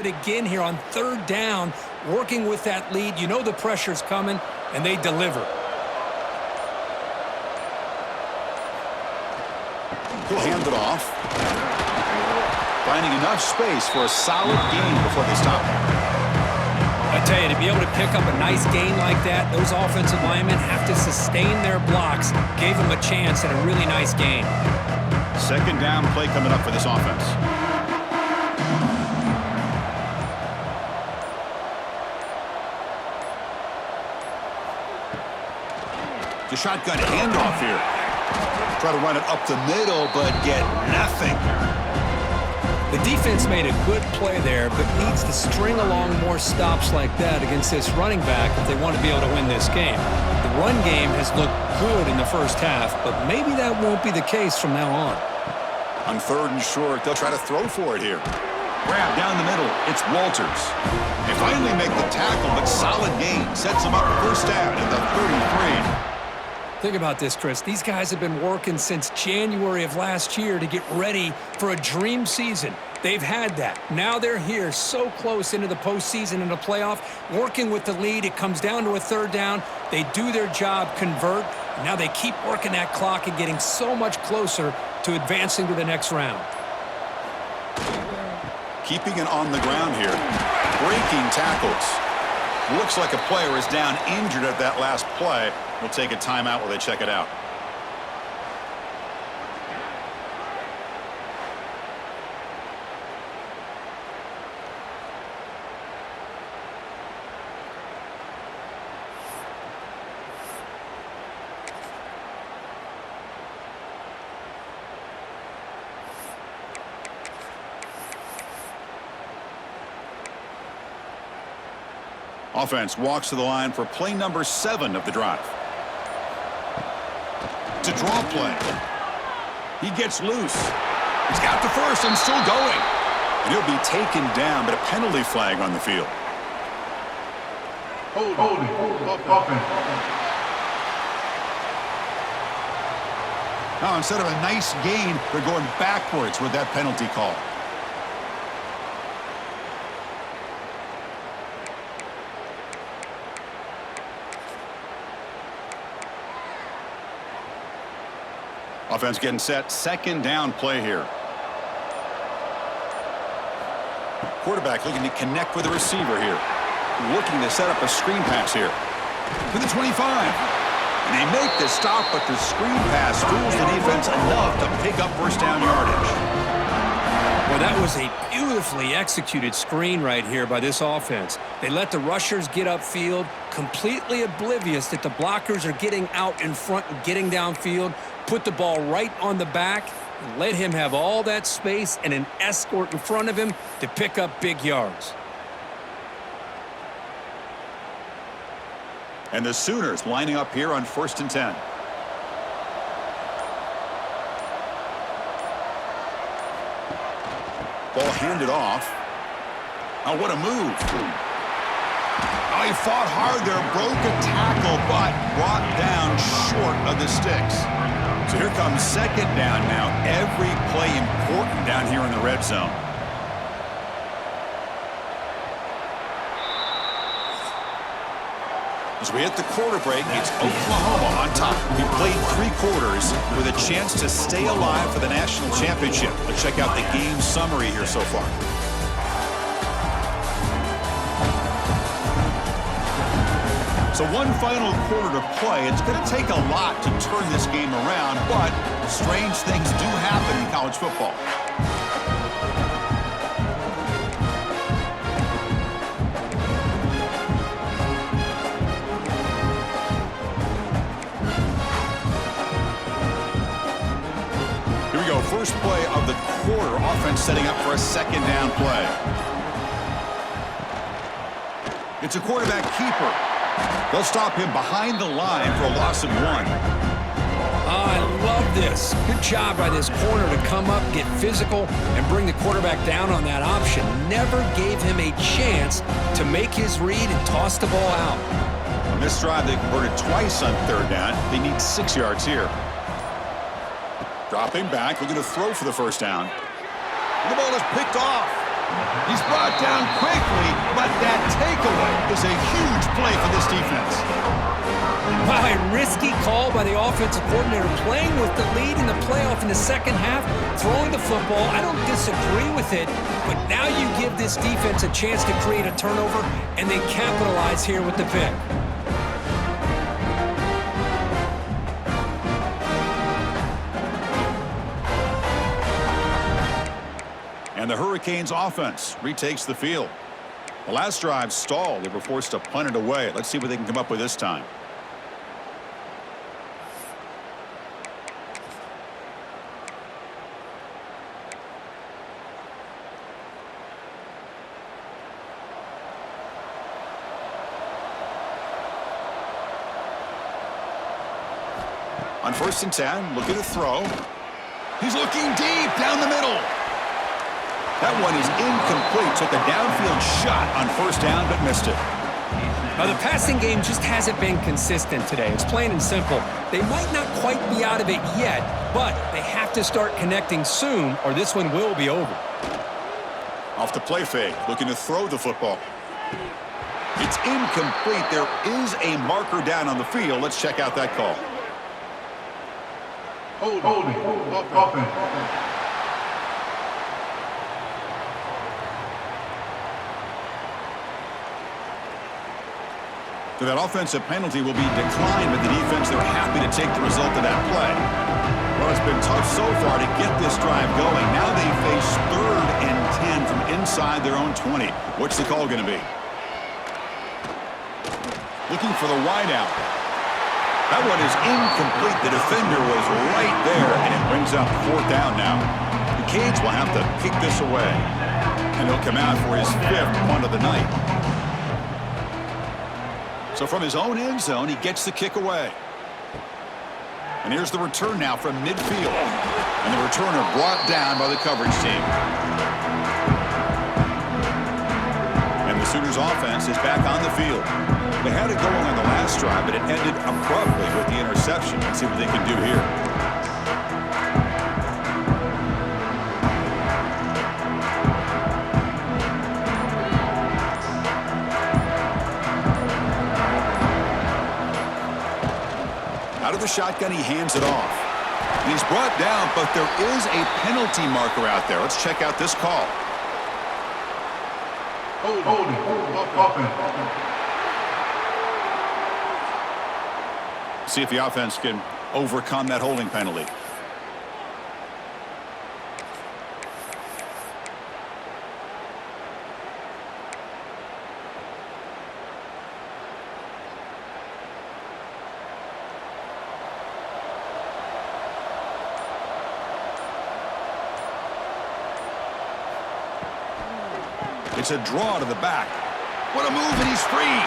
Again here on third down, working with that lead. You know the pressure's coming, and they deliver. He'll hand it off. Finding enough space for a solid gain before they stop him. I tell you, to be able to pick up a nice gain like that, those offensive linemen have to sustain their blocks. Gave them a chance at a really nice gain. Second down play coming up for this offense. The shotgun handoff here. Try to run it up the middle, but get nothing. The defense made a good play there, but needs to string along more stops like that against this running back if they want to be able to win this game. The run game has looked good in the first half, but maybe that won't be the case from now on. On third and short, they'll try to throw for it here. Grab down the middle. It's Walters. They finally make the tackle, but solid gain. Sets them up first down at the 33. Think about this, Chris. These guys have been working since January of last year to get ready for a dream season. They've had that. Now they're here so close into the postseason and the playoff, working with the lead. It comes down to a third down. They do their job, convert. And now they keep working that clock and getting so much closer to advancing to the next round. Keeping it on the ground here. Breaking tackles. Looks like a player is down injured at that last play. We'll take a timeout while they check it out. Offense walks to the line for play number 7 of the drive. It's a draw play. He gets loose. He's got the first and still going. And he'll be taken down, but a penalty flag on the field. Holding. Offense. Now, instead of a nice gain, they're going backwards with that penalty call. Offense getting set. Second down play here. Quarterback looking to connect with the receiver here. Looking to set up a screen pass here. To the 25. And they make the stop, but the screen pass fools the defense enough to pick up first down yardage. Well, that was a beautifully executed screen right here by this offense. They let the rushers get upfield, completely oblivious that the blockers are getting out in front and getting downfield, put the ball right on the back, and let him have all that space and an escort in front of him to pick up big yards. And the Sooners lining up here on 1st and 10. Ball handed off. Oh, what a move. Oh, he fought hard there, broke a tackle, but brought down short of the sticks. So here comes second down now. Every play important down here in the red zone. As we hit the quarter break, it's Oklahoma on top. We played 3 quarters with a chance to stay alive for the national championship. Let's check out the game summary here so far. So one final quarter to play. It's going to take a lot to turn this game around, but strange things do happen in college football. Here we go. First play of the quarter. Offense setting up for a second down play. It's a quarterback keeper. They'll stop him behind the line for a loss of 1. I love this. Good job by this corner to come up, get physical, and bring the quarterback down on that option. Never gave him a chance to make his read and toss the ball out. On this drive, they converted twice on third down. They need 6 yards here. Dropping back, looking to throw for the first down. And the ball is picked off. He's brought down quickly, but that takeaway is a huge play for this defense. Wow, a risky call by the offensive coordinator, playing with the lead in the playoff in the second half, throwing the football. I don't disagree with it, but now you give this defense a chance to create a turnover, and they capitalize here with the pick. And the Hurricanes offense retakes the field. The last drive stalled. They were forced to punt it away. Let's see what they can come up with this time. On 1st and 10, looking to throw. He's looking deep down the middle. That one is incomplete. Took a downfield shot on 1st down, but missed it. Now, the passing game just hasn't been consistent today. It's plain and simple. They might not quite be out of it yet, but they have to start connecting soon, or this one will be over. Off the play fake, looking to throw the football. It's incomplete. There is a marker down on the field. Let's check out that call. Holding. Offense. So that offensive penalty will be declined, but the defense, they're happy to take the result of that play. Well, it's been tough so far to get this drive going. Now they face 3rd and 10 from inside their own 20. What's the call going to be? Looking for the wideout. That one is incomplete. The defender was right there, and it brings up 4th down now. The Canes will have to kick this away, and he'll come out for his 5th punt of the night. So from his own end zone, he gets the kick away. And here's the return now from midfield. And the returner brought down by the coverage team. And the Sooners offense is back on the field. They had it going on the last drive, but it ended abruptly with the interception. Let's see what they can do here. Out of the shotgun, he hands it off. And he's brought down, but there is a penalty marker out there. Let's check out this call. Holding. Offense. See if the offense can overcome that holding penalty. It's a draw to the back. What a move, and he's free.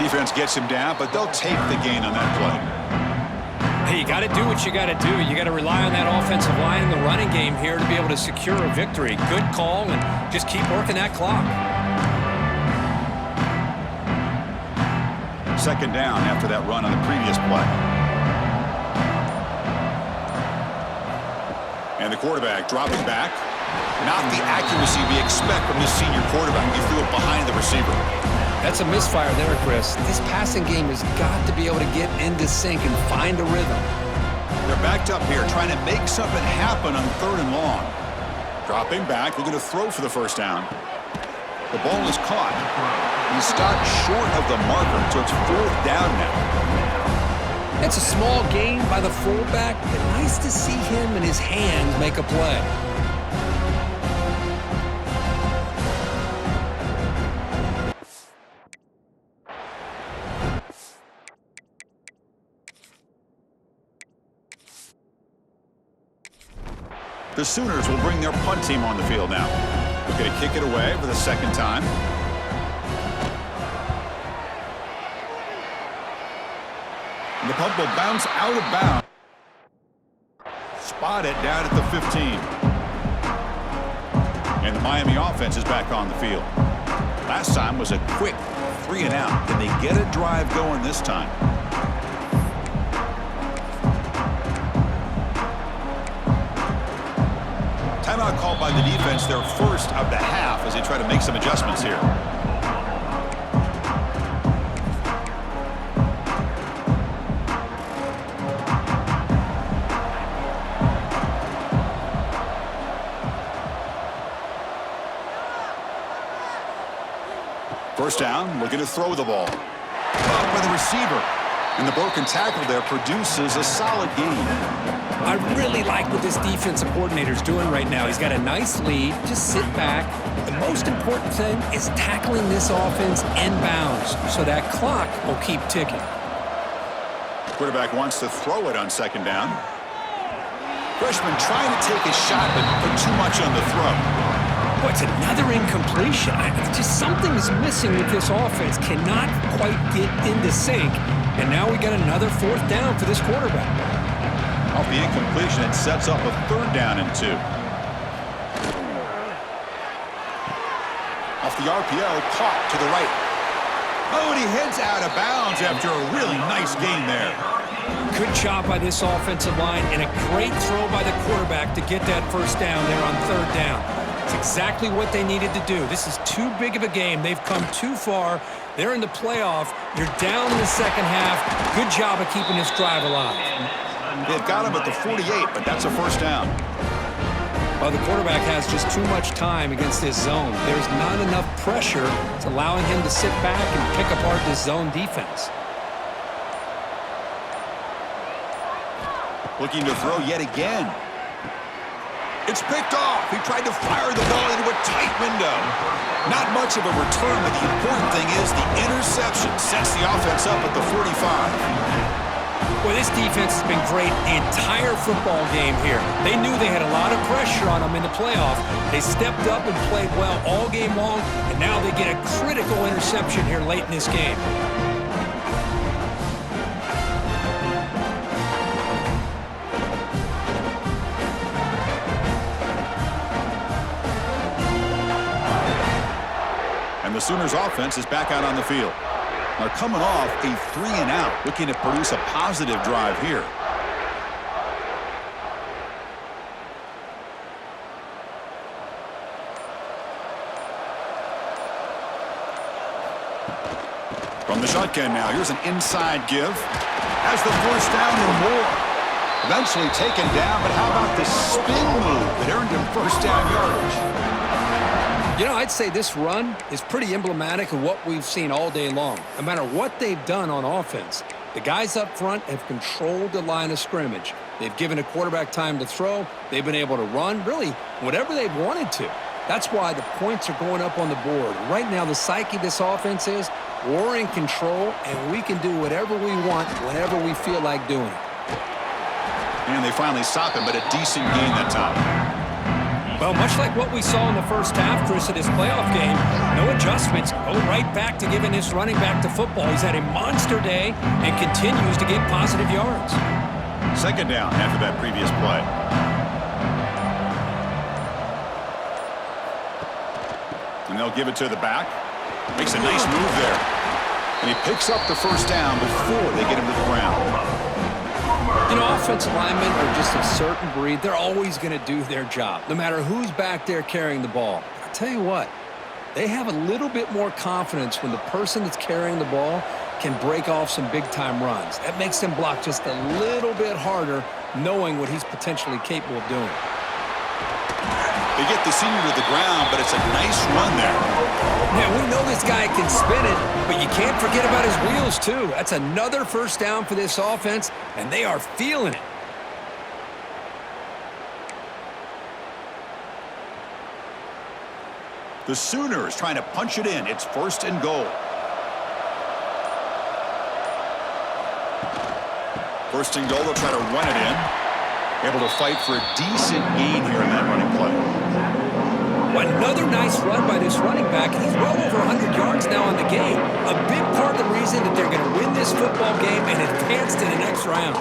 Defense gets him down, but they'll take the gain on that play. Hey, you got to do what you got to do. You got to rely on that offensive line and the running game here to be able to secure a victory. Good call, and just keep working that clock. 2nd down after that run on the previous play. And the quarterback dropping back. Not the accuracy we expect from this senior quarterback. He threw it behind the receiver. That's a misfire there, Chris. This passing game has got to be able to get into sync and find a rhythm. They're backed up here, trying to make something happen on 3rd and long. Dropping back, looking to throw for the 1st down. The ball is caught. He stopped short of the marker, so it's 4th down now. It's a small gain by the fullback, but nice to see him and his hands make a play. The Sooners will bring their punt team on the field now. They're going to kick it away for the 2nd time. And the punt will bounce out of bounds. Spotted down at the 15. And the Miami offense is back on the field. Last time was a quick 3 and out. Can they get a drive going this time? Timeout called by the defense, their first of the half, as they try to make some adjustments here. First down, looking to throw the ball. Up by the receiver. And the broken tackle there produces a solid gain. I really like what this defensive coordinator's doing right now. He's got a nice lead. Just sit back. The most important thing is tackling this offense in bounds so that clock will keep ticking. Quarterback wants to throw it on second down. Freshman trying to take a shot, but put too much on the throw. Oh, it's another incompletion. Just something is missing with this offense. Cannot quite get into sync. And now we got another fourth down for this quarterback. Off the incompletion, it sets up a third down and 2. Off the RPO, caught to the right. Oh, and he heads out of bounds after a really nice gain there. Good job by this offensive line and a great throw by the quarterback to get that first down there on third down. It's exactly what they needed to do. This is too big of a game. They've come too far. They're in the playoff. You're down in the second half. Good job of keeping this drive alive. They've got him at the 48, but that's a first down. Well, the quarterback has just too much time against this zone. There's not enough pressure. It's allowing him to sit back and pick apart this zone defense. Looking to throw yet again. It's picked off. He tried to fire the ball into a tight window. Not much of a return, but the important thing is the interception sets the offense up at the 45. Well, this defense has been great the entire football game here. They knew they had a lot of pressure on them in the playoff. They stepped up and played well all game long, and now they get a critical interception here late in this game. And the Sooners offense is back out on the field. They're coming off a 3-and-out, looking to produce a positive drive here. From the shotgun now, here's an inside give. Has the first down and more. Eventually taken down, but how about the spin move that earned him first down yardage? You know, I'd say this run is pretty emblematic of what we've seen all day long. No matter what they've done on offense, the guys up front have controlled the line of scrimmage. They've given a quarterback time to throw. They've been able to run, really, whatever they've wanted to. That's why the points are going up on the board. Right now, the psyche of this offense is we're in control, and we can do whatever we want whenever we feel like doing it. And they finally stop him, but a decent gain that time. Well, much like what we saw in the first half, Chris, of this playoff game, no adjustments. Go right back to giving this running back to football. He's had a monster day and continues to get positive yards. Second down after that previous play. And they'll give it to the back. Makes a nice move there. And he picks up the first down before they get him to the ground. You know, offensive linemen are just a certain breed. They're always going to do their job, no matter who's back there carrying the ball. I'll tell you what, they have a little bit more confidence when the person that's carrying the ball can break off some big-time runs. That makes them block just a little bit harder, knowing what he's potentially capable of doing. They get the senior to the ground, but it's a nice run there. Yeah, we know this guy can spin it, but you can't forget about his wheels, too. That's another first down for this offense, and they are feeling it. The Sooners trying to punch it in. It's first and goal. First and goal, they'll try to run it in. Able to fight for a decent gain here in that running play. Another nice run by this running back. He's well over 100 yards now in the game. A big part of the reason that they're going to win this football game and advance to the next round.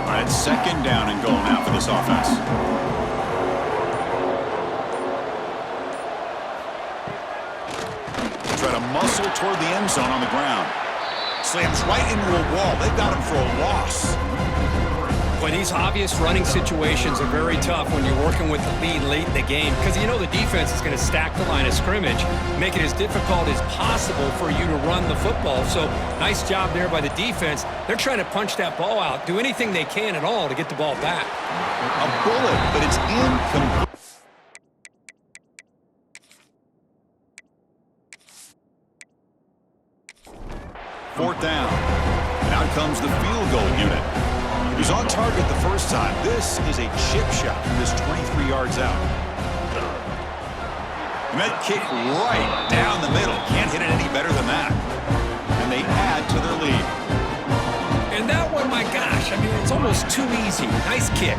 All right, second down and goal now for this offense. Try to whistle toward the end zone on the ground. Slams right into a wall. They've got him for a loss. Boy, these obvious running situations are very tough when you're working with the lead late in the game because you know the defense is going to stack the line of scrimmage, make it as difficult as possible for you to run the football. So nice job there by the defense. They're trying to punch that ball out, do anything they can at all to get the ball back. A bullet, but it's incomplete. Fourth down. And out comes the field goal unit. He's on target the first time. This is a chip shot from just 23 yards out. And that kick right down the middle. Can't hit it any better than that. And they add to their lead. And that one, my gosh, I mean, it's almost too easy. Nice kick.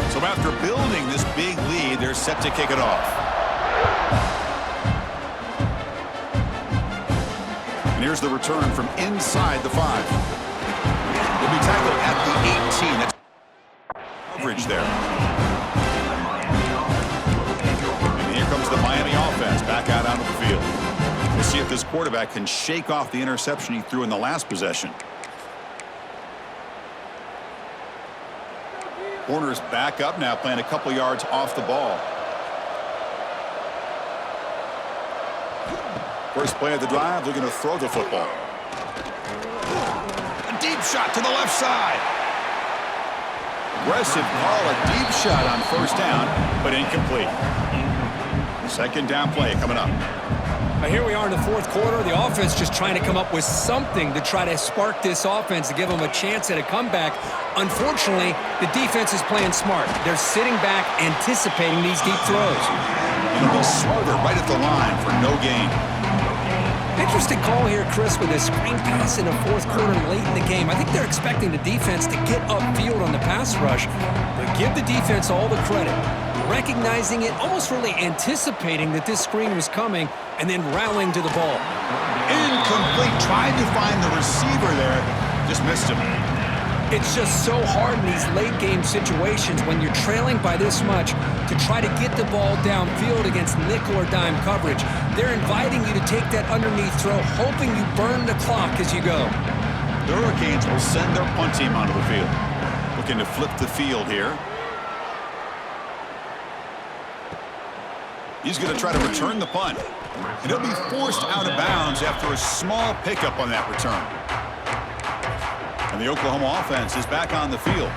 So after building this big lead, they're set to kick it off. And here's the return from inside the 5. Will be tackled at the 18. That's coverage there. And here comes the Miami offense back out onto the field. We'll see if this quarterback can shake off the interception he threw in the last possession. Corner's back up now, playing a couple yards off the ball. First play of the drive, looking to throw the football. A deep shot to the left side. Aggressive call, a deep shot on first down, but incomplete. Second down play coming up. Here we are in the fourth quarter. The offense just trying to come up with something to try to spark this offense to give them a chance at a comeback. Unfortunately, the defense is playing smart. They're sitting back, anticipating these deep throws. It'll be Smarter right at the line for no gain. Interesting call here, Chris, with a screen pass in the fourth quarter late in the game. I think they're expecting the defense to get upfield on the pass rush, but give the defense all the credit. Recognizing it, almost really anticipating that this screen was coming, and then rallying to the ball. Incomplete. Tried to find the receiver there. Just missed him. It's just so hard in these late-game situations when you're trailing by this much to try to get the ball downfield against nickel or dime coverage. They're inviting you to take that underneath throw, hoping you burn the clock as you go. The Hurricanes will send their punt team onto the field. Looking to flip the field here. He's going to try to return the punt. And he'll be forced out of bounds after a small pickup on that return. And the Oklahoma offense is back on the field.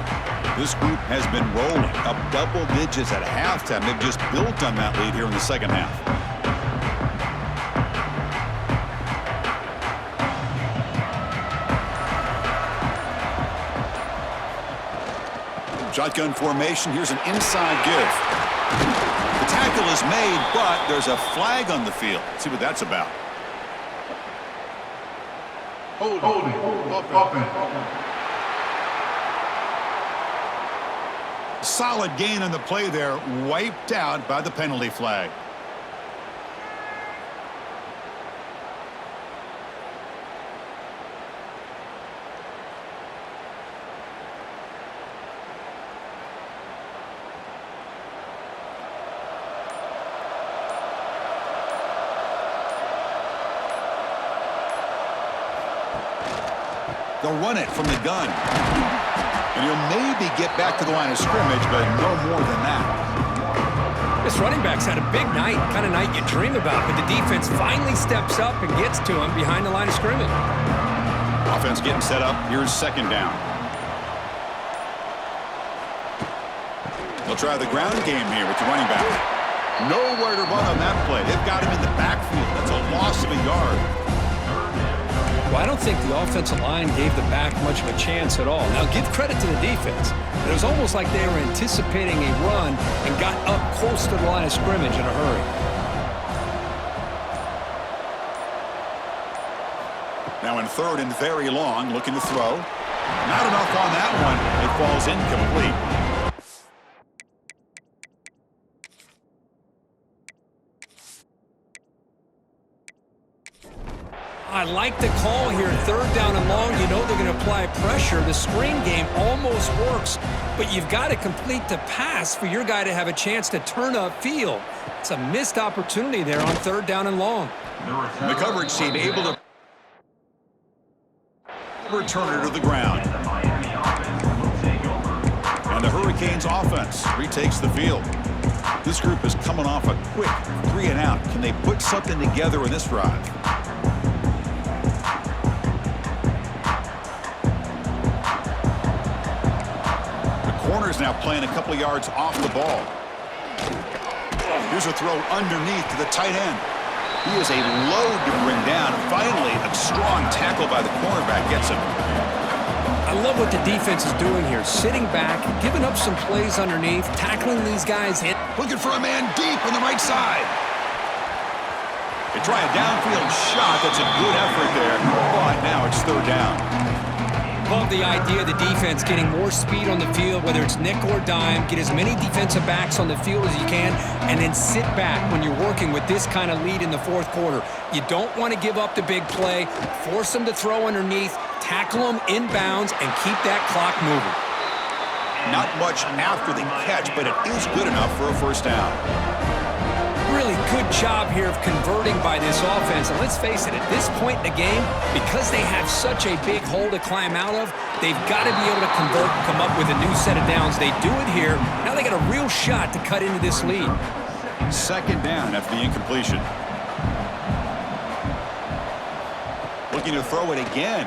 This group has been rolling up double digits at halftime. They've just built on that lead here in the second half. Shotgun formation. Here's an inside give. The tackle is made, but there's a flag on the field. Let's see what that's about. Holding. Solid gain on the play there, wiped out by the penalty flag. They'll run it from the gun. And he'll maybe get back to the line of scrimmage, but no more than that. This running back's had a big night, kind of night you dream about, but the defense finally steps up and gets to him behind the line of scrimmage. Offense getting set up. Here's second down. They'll try the ground game here with the running back. Nowhere to run on that play. They've got him in the backfield. That's a loss of a yard. Well, I don't think the offensive line gave the back much of a chance at all. Now, give credit to the defense. It was almost like they were anticipating a run and got up close to the line of scrimmage in a hurry. Now in third and very long, looking to throw. Not enough on that one. It falls incomplete. I like the call here. Third down and long. You know they're going to apply pressure. The screen game almost works, but you've got to complete the pass for your guy to have a chance to turn upfield. It's a missed opportunity there on third down and long. The coverage team able to return it to the ground. And the Hurricanes offense retakes the field. This group is coming off a quick 3-and-out. Can they put something together in this drive? The corner's now playing a couple yards off the ball. Here's a throw underneath to the tight end. He is a load to bring down. Finally, a strong tackle by the cornerback gets him. I love what the defense is doing here. Sitting back, giving up some plays underneath, tackling these guys in. Looking for a man deep on the right side. They try a downfield shot. That's a good effort there. But now it's third down. Love the idea of the defense getting more speed on the field, whether it's nickel or dime. Get as many defensive backs on the field as you can, and then sit back when you're working with this kind of lead in the fourth quarter. You don't want to give up the big play. Force them to throw underneath, tackle them inbounds, and keep that clock moving. Not much after the catch, but it is good enough for a first down. Really good job here of converting by this offense. And let's face it, at this point in the game, because they have such a big hole to climb out of, they've got to be able to convert and come up with a new set of downs. They do it here. Now they got a real shot to cut into this lead. Second down after the incompletion. Looking to throw it again.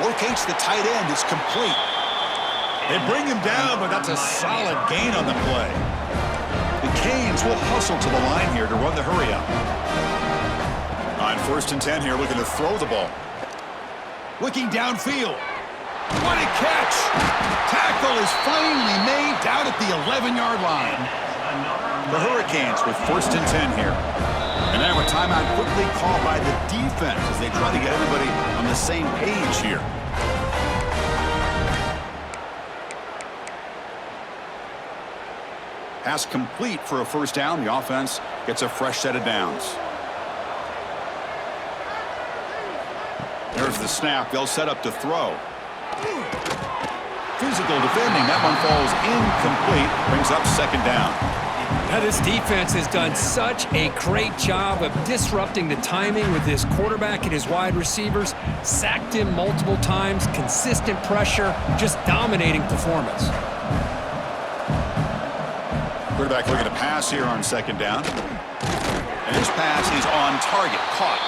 Locates the tight end. It's complete. They bring him down, but that's a solid gain on the play. The Canes will hustle to the line here to run the hurry up. On 1st and 10 here, looking to throw the ball. Looking downfield. What a catch! Tackle is finally made down at the 11-yard line. The Hurricanes with 1st and 10 here. And now a timeout quickly called by the defense as they try to get everybody on the same page here. Pass complete for a first down. The offense gets a fresh set of downs. There's the snap. They'll set up to throw. Physical defending. That one falls incomplete. Brings up second down. Now this defense has done such a great job of disrupting the timing with his quarterback and his wide receivers. Sacked him multiple times. Consistent pressure. Just dominating performance. Quarterback looking to pass here on second down. And his pass is on target. Caught.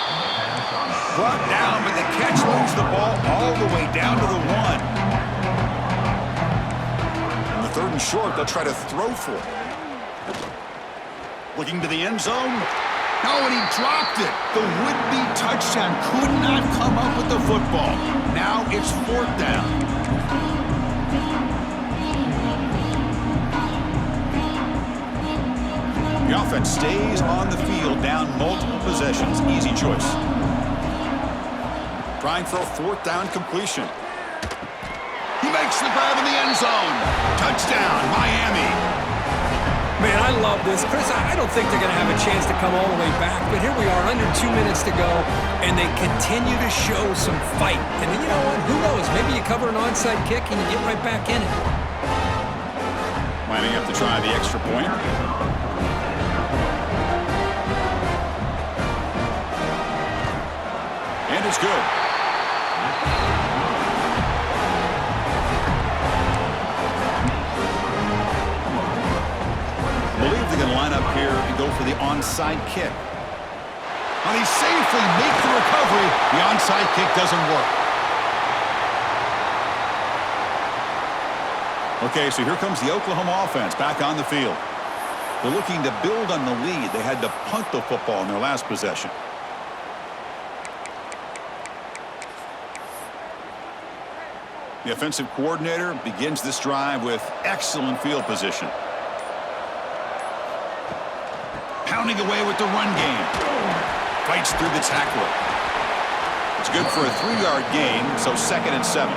Brought down, but the catch moves the ball all the way down to the 1. And the 3rd and short, they'll try to throw for it. Looking to the end zone. No, and he dropped it. The would-be touchdown could not come up with the football. Now it's 4th down. The offense stays on the field, down multiple possessions. Easy choice. Trying for a 4th down completion. He makes the grab in the end zone. Touchdown, Miami. Man, I love this. Chris, I don't think they're going to have a chance to come all the way back, but here we are, under 2 minutes to go, and they continue to show some fight. And then, you know what? Who knows? Maybe you cover an onside kick and you get right back in it. Miami have to try the extra point. And it's good. I believe they're going to line up here and go for the onside kick. And he safely makes the recovery. The onside kick doesn't work. Okay, so here comes the Oklahoma offense back on the field. They're looking to build on the lead. They had to punt the football in their last possession. The offensive coordinator begins this drive with excellent field position. Pounding away with the run game. Fights through the tackler. It's good for a 3-yard gain, so 2nd and 7.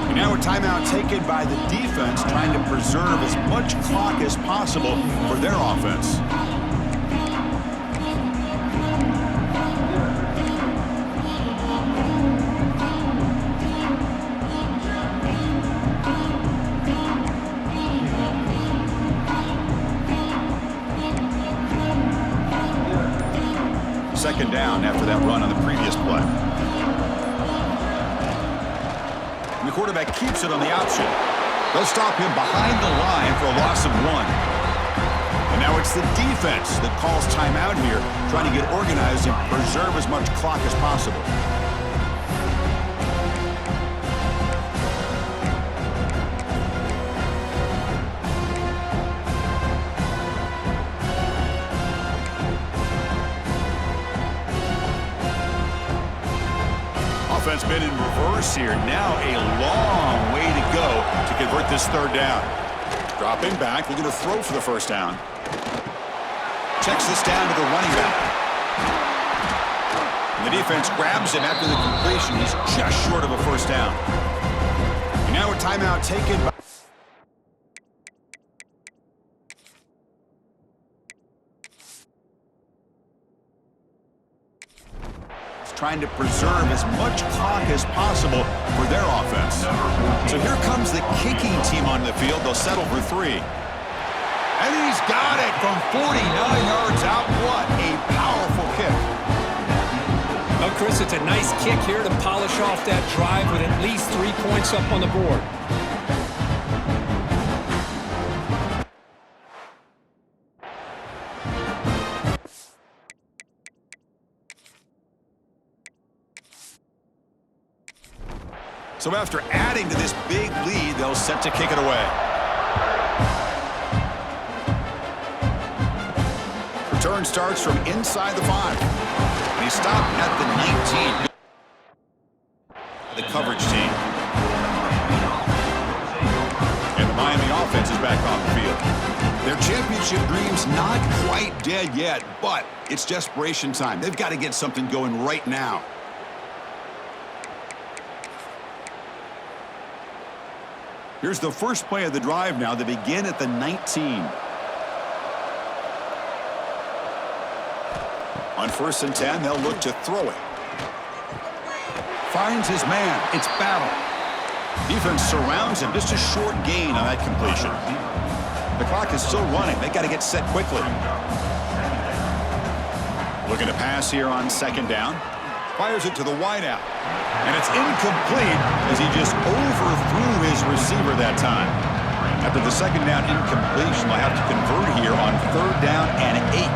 And now a timeout taken by the defense, trying to preserve as much clock as possible for their offense. Second down after that run on the previous play. And the quarterback keeps it on the option. They'll stop him behind the line for a loss of 1. And now it's the defense that calls timeout here, trying to get organized and preserve as much clock as possible. Offense been in reverse here. Now a long way to go to convert this third down. Dropping back, looking to throw for the first down. Checks this down to the running back. And the defense grabs him after the completion. He's just short of a first down. And now a timeout taken by... trying to preserve as much clock as possible for their offense. So here comes the kicking team on the field. They'll settle for 3. And he's got it from 49 yards out. What a powerful kick. Well, Chris, it's a nice kick here to polish off that drive with at least 3 points up on the board. So after adding to this big lead, they'll set to kick it away. Return starts from inside the 5. And he stopped at the 19. The coverage team. And the Miami offense is back on the field. Their championship dream's not quite dead yet, but it's desperation time. They've got to get something going right now. Here's the first play of the drive now. They begin at the 19. On 1st and 10, they'll look to throw it. Finds his man. It's Battle. Defense surrounds him. Just a short gain on that completion. The clock is still running. They got to get set quickly. Looking to pass here on 2nd down. Fires it to the wideout. And it's incomplete as he just overthrew his receiver that time. After the 2nd down incompletion, they'll have to convert here on 3rd down and 8.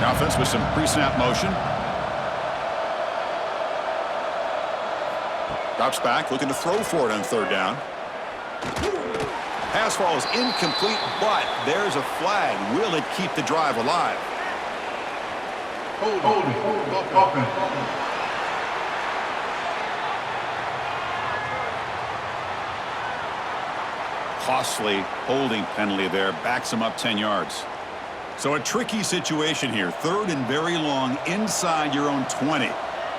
The offense with some pre-snap motion. Drops back, looking to throw for it on 3rd down. Pass ball is incomplete, but there's a flag. Will it keep the drive alive? Holding. Offense. Costly holding penalty there. Backs him up 10 yards. So a tricky situation here. 3rd and very long inside your own 20.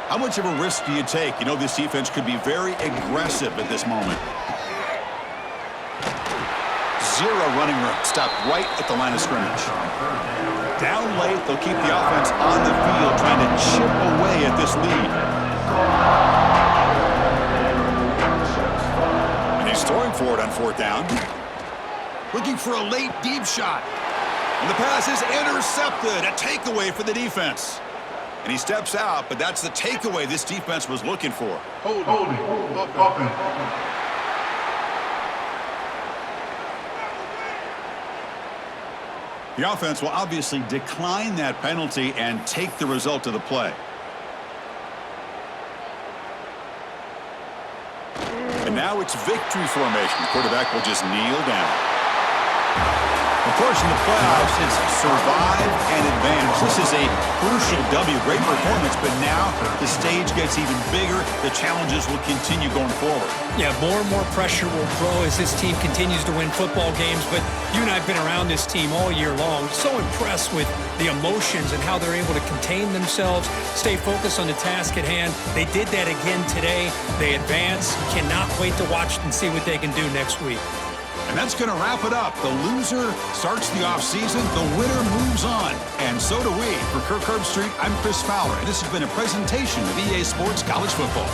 How much of a risk do you take? You know this defense could be very aggressive at this moment. 0 running room. Stopped right at the line of scrimmage. Down late, they'll keep the offense on the field, trying to chip away at this lead. And he's throwing for it on 4th down. Looking for a late deep shot. And the pass is intercepted. A takeaway for the defense. And he steps out, but that's the takeaway this defense was looking for. Holding. Offense. The offense will obviously decline that penalty and take the result of the play. And now it's victory formation. The quarterback will just kneel down. Of course, in the playoffs, it's survive and advance. This is a crucial W. Great performance, but now the stage gets even bigger. The challenges will continue going forward. Yeah, more and more pressure will grow as this team continues to win football games, but you and I have been around this team all year long. So impressed with the emotions and how they're able to contain themselves, stay focused on the task at hand. They did that again today. They advance. Cannot wait to watch and see what they can do next week. And that's going to wrap it up. The loser starts the offseason. The winner moves on. And so do we. For Kirk Herbstreit, I'm Chris Fowler. And this has been a presentation of EA Sports College Football.